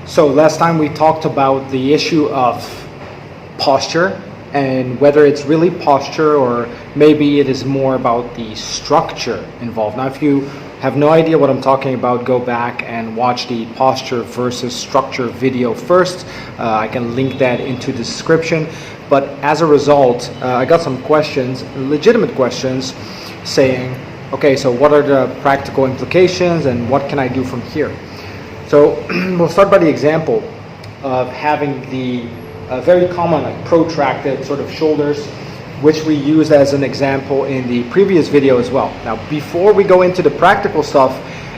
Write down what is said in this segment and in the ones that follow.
So last time we talked about the issue of posture and whether it's really posture or maybe it is more about the structure involved. Now if you have no idea what I'm talking about, go back and watch the posture versus structure video first. I can link that into the description. But as a result, I got some questions, legitimate questions, saying, okay, so what are the practical implications and what can I do from here? So we'll start by the example of having the very common protracted sort of shoulders, which we used as an example in the previous video as well. Now, before we go into the practical stuff,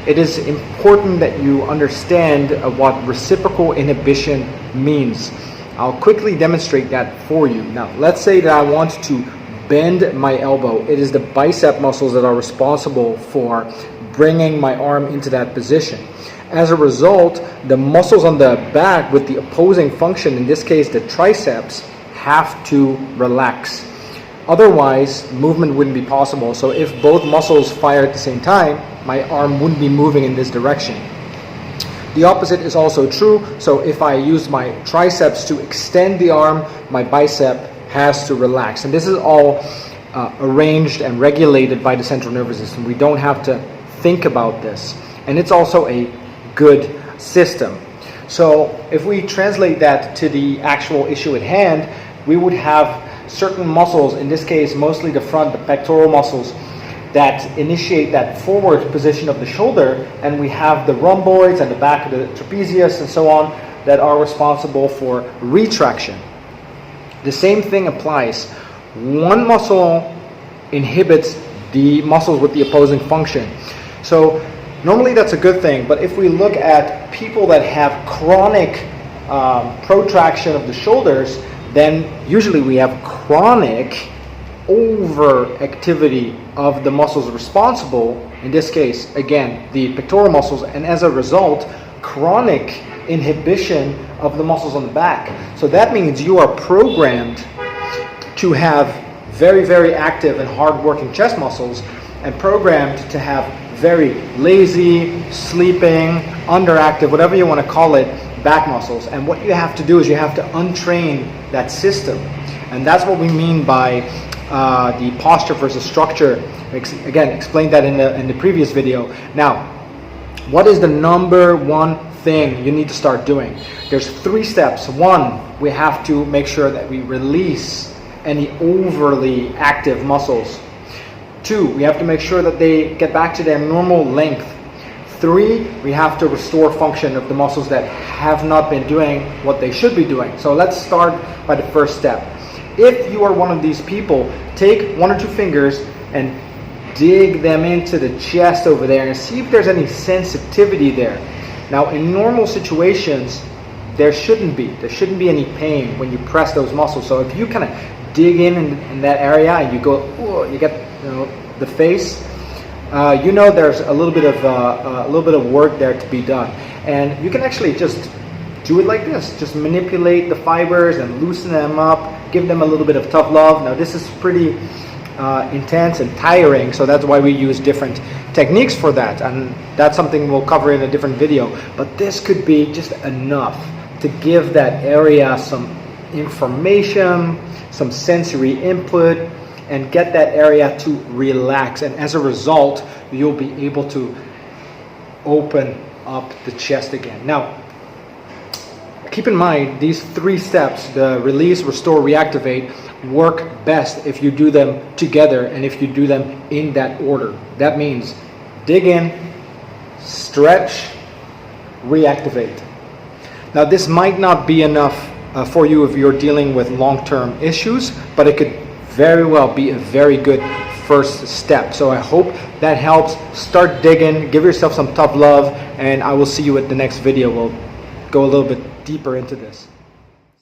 it is important that you understand what reciprocal inhibition means. I'll quickly demonstrate that for you. Now, let's say that I want to bend my elbow. It is the bicep muscles that are responsible for bringing my arm into that position. As a result, the muscles on the back with the opposing function, in this case the triceps, have to relax. Otherwise, movement wouldn't be possible. So if both muscles fire at the same time, my arm wouldn't be moving in this direction. The opposite is also true. So if I use my triceps to extend the arm, my bicep has to relax. And this is all arranged and regulated by the central nervous system. We don't have to think about this. And it's also a good system. So if we translate that to the actual issue at hand, we would have certain muscles, in this case mostly the front, the pectoral muscles, that initiate that forward position of the shoulder, and we have the rhomboids and the back of the trapezius and so on that are responsible for retraction. The same thing applies. One muscle inhibits the muscles with the opposing function. So normally that's a good thing, but if we look at people that have chronic protraction of the shoulders, then usually we have chronic overactivity of the muscles responsible, in this case, again, the pectoral muscles, and as a result, chronic inhibition of the muscles on the back. So that means you are programmed to have very, very active and hard-working chest muscles and programmed to have very lazy, sleeping, underactive, whatever you want to call it, back muscles. And what you have to do is you have to untrain that system. And that's what we mean by the posture versus structure. Again, explained that in the previous video. Now, what is the number one thing you need to start doing? There's 3 steps. 1, we have to make sure that we release any overly active muscles. 2, we have to make sure that they get back to their normal length. 3, we have to restore function of the muscles that have not been doing what they should be doing. So let's start by the first step. If you are one of these people, take 1 or 2 fingers and dig them into the chest over there and see if there's any sensitivity there. Now, in normal situations, there shouldn't be any pain when you press those muscles. So if you kind of dig in that area and you go, ooh, you get the face, there's a little bit of work there to be done. And you can actually just do it like this. Just manipulate the fibers and loosen them up. Give them a little bit of tough love. Now this is pretty intense and tiring, so that's why we use different techniques for that. And that's something we'll cover in a different video. But this could be just enough to give that area some information, some sensory input, and get that area to relax. And as a result, you'll be able to open up the chest again. Now, keep in mind, these 3 steps, the release, restore, reactivate, work best if you do them together and if you do them in that order. That means dig in, stretch, reactivate. Now, this might not be enough for you if you're dealing with long-term issues, but it could very well be a very good first step. So I hope that helps. Start digging, give yourself some tough love, and I will see you at the next video. We'll go a little bit deeper into this.